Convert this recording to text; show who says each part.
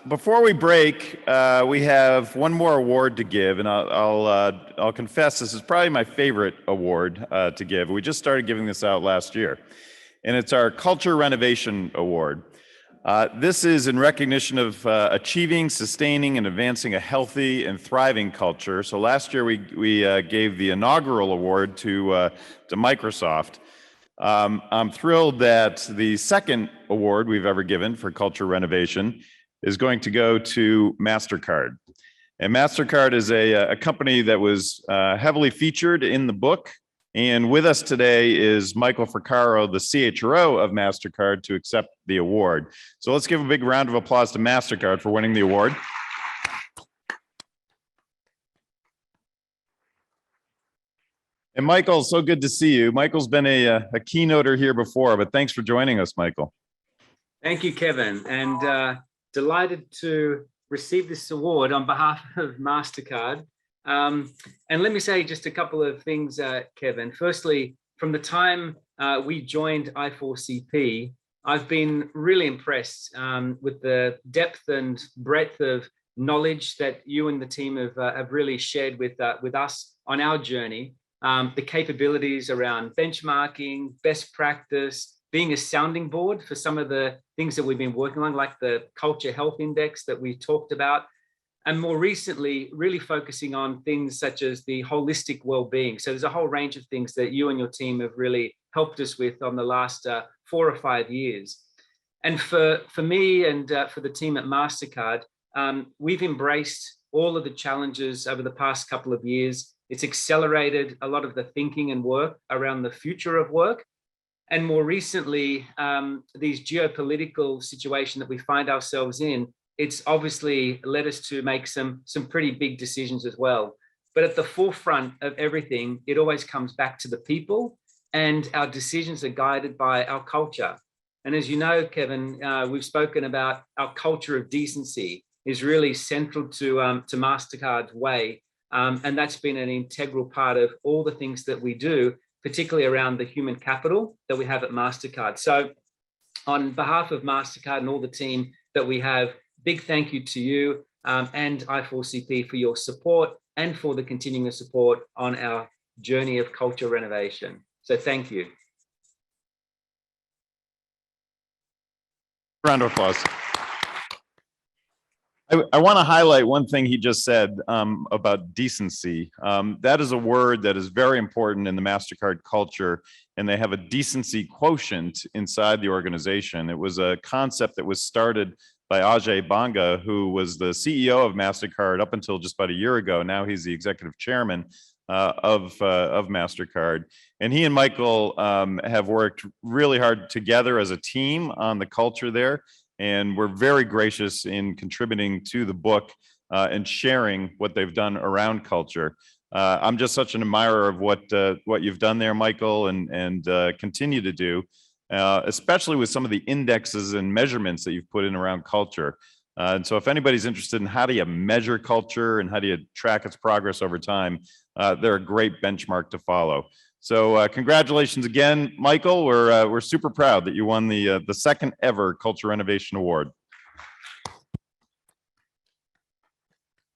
Speaker 1: Before we break, we have one more award to give, and I'll confess this is probably my favorite award to give. We just started giving this out last year, and it's our Culture Renovation Award. This is in recognition of achieving, sustaining, and advancing a healthy and thriving culture. So last year we gave the inaugural award to Microsoft. I'm thrilled that the second award we've ever given for culture renovation is going to go to Mastercard. And Mastercard is a company that was heavily featured in the book. And with us today is Michael Fraccaro, the CHRO of Mastercard, to accept the award. So let's give a big round of applause to Mastercard for winning the award. And Michael, so good to see you. Michael's been a keynoter here before, but thanks for joining us, Michael.
Speaker 2: Thank you, Kevin, and delighted to receive this award on behalf of Mastercard. And let me say just a couple of things, Kevin. Firstly, from the time we joined i4cp, I've been really impressed with the depth and breadth of knowledge that you and the team have really shared with us on our journey. The capabilities around benchmarking, best practice, being a sounding board for some of the things that we've been working on, like the Culture Health Index that we talked about, and more recently, really focusing on things such as the holistic well-being. So there's a whole range of things that you and your team have really helped us with on the last 4 or 5 years. And for me and for the team at Mastercard, we've embraced all of the challenges over the past couple of years. It's accelerated a lot of the thinking and work around the future of work. And more recently, these geopolitical situation that we find ourselves in, it's obviously led us to make some pretty big decisions as well. But at the forefront of everything, it always comes back to the people, and our decisions are guided by our culture. And as you know, Kevin, we've spoken about our culture of decency is really central to Mastercard's way. And that's been an integral part of all the things that we do, particularly around the human capital that we have at Mastercard. So on behalf of Mastercard and all the team that we have, big thank you to you and i4cp for your support and for the continuing support on our journey of culture renovation. So thank you.
Speaker 1: Round of applause. I want to highlight one thing he just said about decency. That is a word that is very important in the Mastercard culture, and they have a decency quotient inside the organization. It was a concept that was started by Ajay Banga, who was the CEO of Mastercard up until just about a year ago. Now he's the executive chairman of Mastercard. And he and Michael have worked really hard together as a team on the culture there. And we're very gracious in contributing to the book and sharing what they've done around culture. I'm just such an admirer of what you've done there, Michael, and continue to do, especially with some of the indexes and measurements that you've put in around culture. And so if anybody's interested in how do you measure culture and how do you track its progress over time, they're a great benchmark to follow. So congratulations again, Michael. We're super proud that you won the second ever Culture Renovation Award.